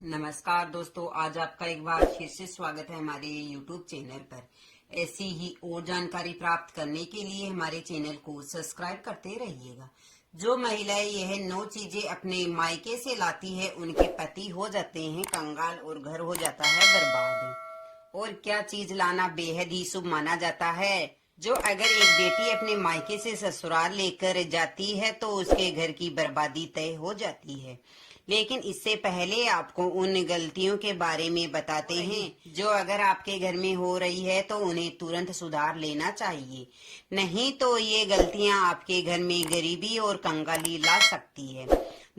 नमस्कार दोस्तों, आज आपका एक बार फिर से स्वागत है हमारे YouTube चैनल पर। ऐसी ही और जानकारी प्राप्त करने के लिए हमारे चैनल को सब्सक्राइब करते रहिएगा। जो महिलाएं यह 9 चीजें अपने मायके से लाती है, उनके पति हो जाते हैं कंगाल और घर हो जाता है बर्बाद। और क्या चीज लाना बेहद ही शुभ माना जाता है? जो अगर एक बेटी अपने मायके से ससुराल लेकर जाती है तो उसके घर की बर्बादी तय हो जाती है। लेकिन इससे पहले आपको उन गलतियों के बारे में बताते हैं जो अगर आपके घर में हो रही है तो उन्हें तुरंत सुधार लेना चाहिए। नहीं तो ये गलतियां आपके घर में गरीबी और कंगाली ला सकती है।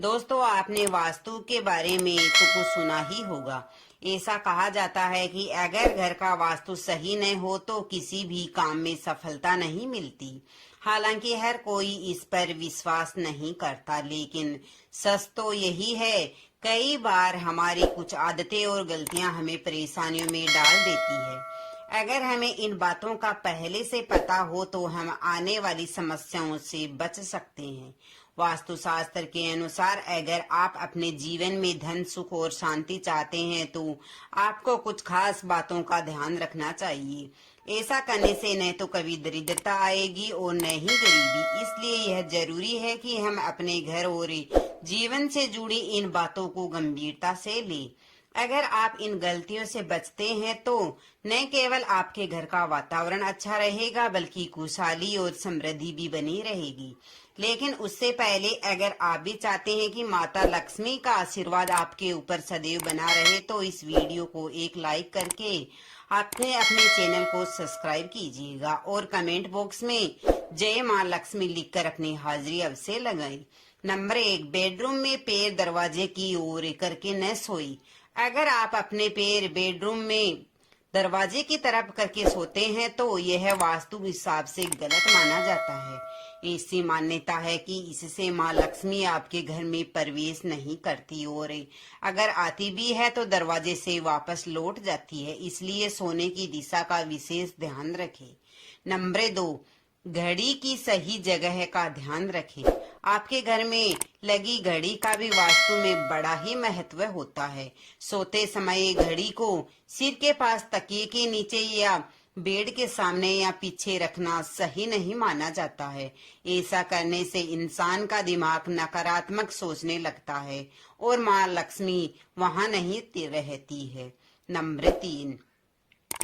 दोस्तों, आपने वास्तु के बारे में तो कुछ सुना ही होगा। ऐसा कहा जाता है कि अगर घर का वास्तु सही न हो तो किसी भी काम में सफलता नहीं मिलती। हालांकि हर कोई इस पर विश्वास नहीं करता, लेकिन सच तो यही है। कई बार हमारी कुछ आदतें और गलतियां हमें परेशानियों में डाल देती है। अगर हमें इन बातों का पहले से पता हो तो हम आने वाली समस्याओं से बच सकते हैं। वास्तुशास्त्र के अनुसार अगर आप अपने जीवन में धन, सुख और शांति चाहते हैं तो आपको कुछ खास बातों का ध्यान रखना चाहिए। ऐसा करने से न तो कभी दरिद्रता आएगी और न ही गरीबी। इसलिए यह जरूरी है कि हम अपने घर और जीवन से जुड़ी इन बातों को गंभीरता से लें। अगर आप इन गलतियों से बचते हैं तो न केवल आपके घर का वातावरण अच्छा रहेगा बल्कि खुशहाली और समृद्धि भी बनी रहेगी। लेकिन उससे पहले अगर आप भी चाहते हैं कि माता लक्ष्मी का आशीर्वाद आपके ऊपर सदैव बना रहे तो इस वीडियो को एक लाइक करके आपने अपने चैनल को सब्सक्राइब कीजिएगा और कमेंट बॉक्स में जय मां लक्ष्मी लिखकर अपनी हाजिरी अवश्य लगाएं। नंबर 1, बेडरूम में पैर दरवाजे की ओर करके न सोई। अगर आप अपने पैर बेडरूम में दरवाजे की तरफ करके सोते हैं तो यह वास्तु हिसाब से गलत माना जाता है। ऐसी मान्यता है कि इससे माँ लक्ष्मी आपके घर में प्रवेश नहीं करती और अगर आती भी है तो दरवाजे से वापस लौट जाती है। इसलिए सोने की दिशा का विशेष ध्यान रखें। नंबर 2, घड़ी की सही जगह का ध्यान रखें। आपके घर में लगी घड़ी का भी वास्तु में बड़ा ही महत्व होता है। सोते समय घड़ी को सिर के पास, तकिए के नीचे या बेड के सामने या पीछे रखना सही नहीं माना जाता है। ऐसा करने से इंसान का दिमाग नकारात्मक सोचने लगता है और माँ लक्ष्मी वहां नहीं रहती है। नंबर 3,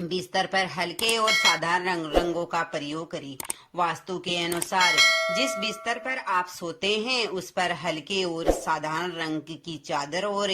बिस्तर पर हल्के और साधारण रंगों का प्रयोग करें। वास्तु के अनुसार जिस बिस्तर पर आप सोते हैं उस पर हल्के और साधारण रंग की चादर और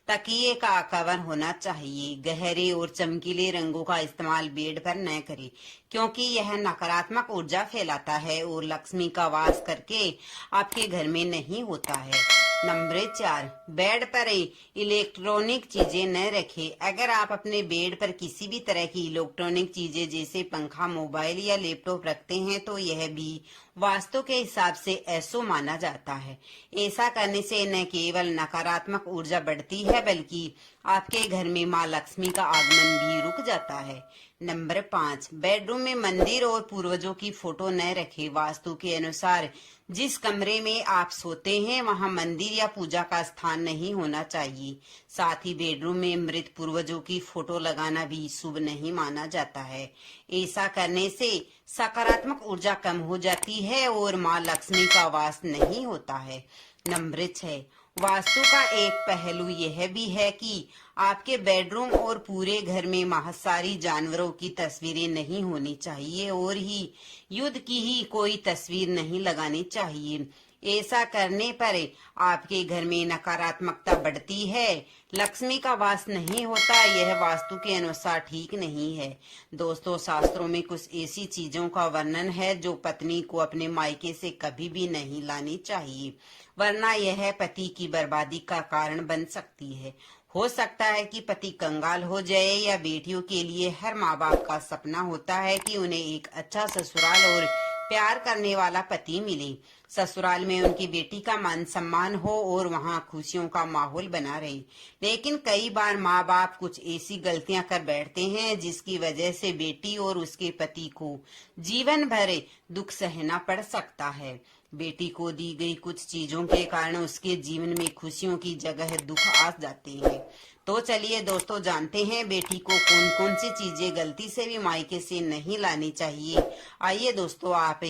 तकिए का कवर होना चाहिए। गहरे और चमकीले रंगों का इस्तेमाल बेड पर न करें क्योंकि यह नकारात्मक ऊर्जा फैलाता है और लक्ष्मी का वास करके आपके घर में नहीं होता है। नंबर 4, बेड पर इलेक्ट्रॉनिक चीजें न रखें। अगर आप अपने बेड पर किसी भी तरह की इलेक्ट्रॉनिक चीजें जैसे पंखा, मोबाइल या लैपटॉप रखते हैं तो यह भी वास्तु के हिसाब से अशुभ माना जाता है। ऐसा करने से न केवल नकारात्मक ऊर्जा बढ़ती है बल्कि आपके घर में माँ लक्ष्मी का आगमन भी रुक जाता है। नंबर 5, बेडरूम में मंदिर और पूर्वजों की फोटो न रखें। वास्तु के अनुसार जिस कमरे में आप सोते हैं वहां मंदिर या पूजा का स्थान नहीं होना चाहिए। साथ ही बेडरूम में मृत पूर्वजों की फोटो लगाना भी शुभ नहीं माना जाता है। ऐसा करने से सकारात्मक ऊर्जा कम हो जाती है और माँ लक्ष्मी का वास नहीं होता है। नंबर 6, वास्तु का एक पहलू यह भी है कि आपके बेडरूम और पूरे घर में मांसाहारी जानवरों की तस्वीरें नहीं होनी चाहिए और ही युद्ध की ही कोई तस्वीर नहीं लगानी चाहिए। ऐसा करने पर आपके घर में नकारात्मकता बढ़ती है, लक्ष्मी का वास नहीं होता। यह वास्तु के अनुसार ठीक नहीं है। दोस्तों, शास्त्रों में कुछ ऐसी चीजों का वर्णन है जो पत्नी को अपने मायके से कभी भी नहीं लानी चाहिए, वरना यह पति की बर्बादी का कारण बन सकती है। हो सकता है कि पति कंगाल हो जाए या बेटियों के लिए हर माँ बाप का सपना होता है कि उन्हें एक अच्छा ससुराल और प्यार करने वाला पति मिले। ससुराल में उनकी बेटी का मान सम्मान हो और वहाँ खुशियों का माहौल बना रहे। लेकिन कई बार माँ बाप कुछ ऐसी गलतियां कर बैठते हैं जिसकी वजह से बेटी और उसके पति को जीवन भर दुख सहना पड़ सकता है। बेटी को दी गई कुछ चीजों के कारण उसके जीवन में खुशियों की जगह दुख आ जाते हैं। तो चलिए दोस्तों, जानते हैं बेटी को कौन कौन सी चीजें गलती से भी मायके से नहीं लानी चाहिए। आइए दोस्तों, आप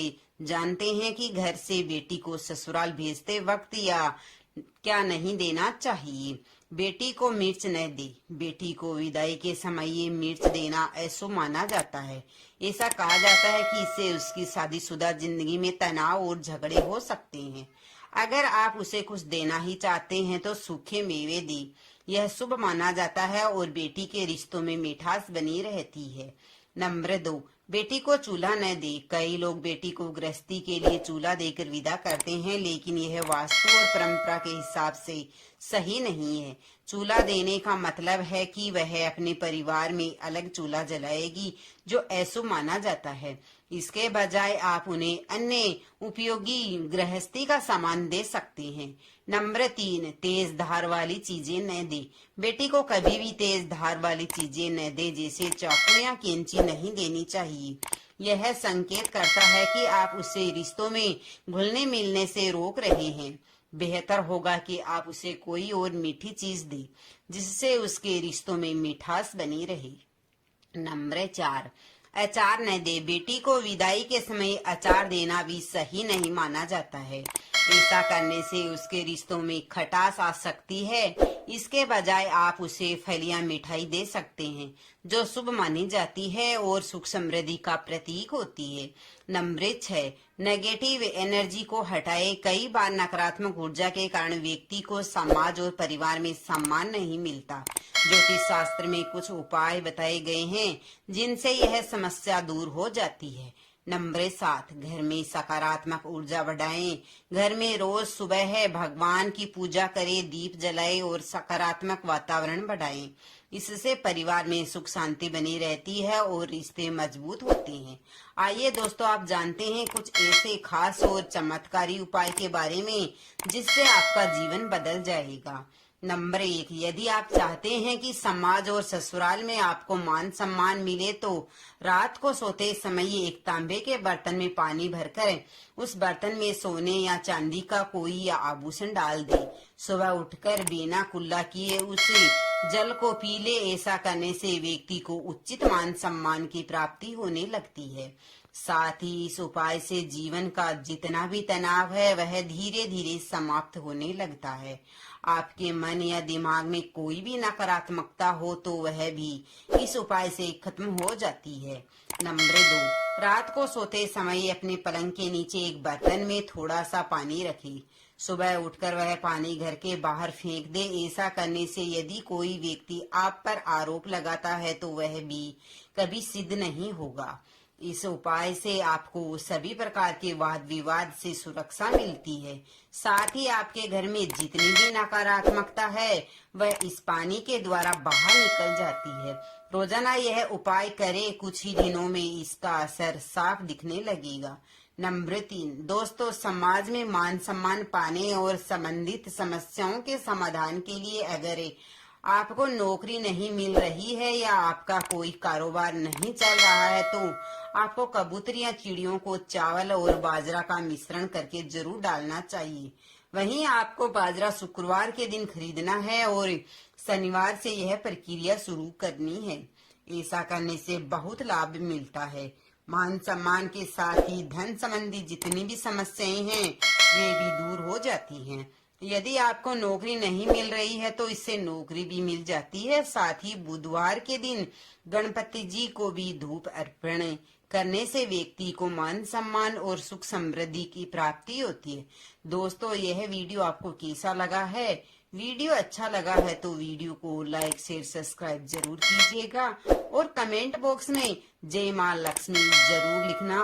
जानते हैं कि घर से बेटी को ससुराल भेजते वक्त या क्या नहीं देना चाहिए। बेटी को मिर्च न दे। बेटी को विदाई के समय ये मिर्च देना अशुभ माना जाता है। ऐसा कहा जाता है कि इससे उसकी शादीशुदा जिंदगी में तनाव और झगड़े हो सकते हैं। अगर आप उसे कुछ देना ही चाहते हैं तो सूखे मेवे दी। यह शुभ माना जाता है और बेटी के रिश्तों में मिठास बनी रहती है। नंबर 2, बेटी को चूल्हा न दे। कई लोग बेटी को गृहस्थी के लिए चूल्हा देकर विदा करते हैं, लेकिन यह वास्तु और परंपरा के हिसाब से सही नहीं है। चूल्हा देने का मतलब है कि वह अपने परिवार में अलग चूल्हा जलाएगी, जो अशुभ माना जाता है। इसके बजाय आप उन्हें अन्य उपयोगी गृहस्थी का सामान दे सकते हैं। नंबर 3, तेज धार वाली चीजें न दे। बेटी को कभी भी तेज धार वाली चीजें न दे, जैसे चाकू या कैंची नहीं देनी चाहिए। यह संकेत करता है कि आप उसे रिश्तों में घुलने मिलने से रोक रहे हैं। बेहतर होगा कि आप उसे कोई और मीठी चीज दे, जिससे उसके रिश्तों में मिठास बनी रहे। नंबर 4, अचार न दे। बेटी को विदाई के समय अचार देना भी सही नहीं माना जाता है। ऐसा करने से उसके रिश्तों में खटास आ सकती है। इसके बजाय आप उसे फलियां मिठाई दे सकते हैं, जो शुभ मानी जाती है और सुख समृद्धि का प्रतीक होती है। नंबर 6, नेगेटिव एनर्जी को हटाए। कई बार नकारात्मक ऊर्जा के कारण व्यक्ति को समाज और परिवार में सम्मान नहीं मिलता। ज्योतिष शास्त्र में कुछ उपाय बताए गए हैं जिनसे यह समस्या दूर हो जाती है। नंबर 7, घर में सकारात्मक ऊर्जा बढ़ाएं। घर में रोज सुबह भगवान की पूजा करें, दीप जलाएं और सकारात्मक वातावरण बढ़ाएं। इससे परिवार में सुख शांति बनी रहती है और रिश्ते मजबूत होते हैं। आइए दोस्तों, आप जानते हैं कुछ ऐसे खास और चमत्कारी उपाय के बारे में जिससे आपका जीवन बदल जाएगा। नंबर 1, यदि आप चाहते हैं कि समाज और ससुराल में आपको मान सम्मान मिले तो रात को सोते समय एक तांबे के बर्तन में पानी भरकर उस बर्तन में सोने या चांदी का कोई या आभूषण डाल दे। सुबह उठकर बिना कुल्ला किए उस जल को पी ले। ऐसा करने से व्यक्ति को उचित मान सम्मान की प्राप्ति होने लगती है। साथ ही इस उपाय से जीवन का जितना भी तनाव है वह धीरे धीरे समाप्त होने लगता है। आपके मन या दिमाग में कोई भी नकारात्मकता हो तो वह भी इस उपाय से खत्म हो जाती है। नंबर 2, रात को सोते समय अपने पलंग के नीचे एक बर्तन में थोड़ा सा पानी रखें। सुबह उठकर वह पानी घर के बाहर फेंक दे। ऐसा करने से यदि कोई व्यक्ति आप पर आरोप लगाता है तो वह भी कभी सिद्ध नहीं होगा। इस उपाय से आपको सभी प्रकार के वाद विवाद से सुरक्षा मिलती है। साथ ही आपके घर में जितनी भी नकारात्मकता है वह इस पानी के द्वारा बाहर निकल जाती है। रोजाना यह उपाय करें, कुछ ही दिनों में इसका असर साफ दिखने लगेगा। नंबर 3, दोस्तों, समाज में मान सम्मान पाने और संबंधित समस्याओं के समाधान के लिए अगर आपको नौकरी नहीं मिल रही है या आपका कोई कारोबार नहीं चल रहा है तो आपको कबूतर या चिड़ियों को चावल और बाजरा का मिश्रण करके जरूर डालना चाहिए। वहीं आपको बाजरा शुक्रवार के दिन खरीदना है और शनिवार से यह प्रक्रिया शुरू करनी है। ऐसा करने से बहुत लाभ मिलता है। मान सम्मान के साथ ही धन संबंधी जितनी भी समस्याएं हैं वे भी दूर हो जाती हैं। यदि आपको नौकरी नहीं मिल रही है तो इससे नौकरी भी मिल जाती है। साथ ही बुधवार के दिन गणपति जी को भी धूप अर्पण करने से व्यक्ति को मान सम्मान और सुख समृद्धि की प्राप्ति होती है। दोस्तों, यह वीडियो आपको कैसा लगा है? वीडियो अच्छा लगा है तो वीडियो को लाइक शेयर सब्सक्राइब जरूर कीजिएगा और कमेंट बॉक्स में जय मां लक्ष्मी जरूर लिखना।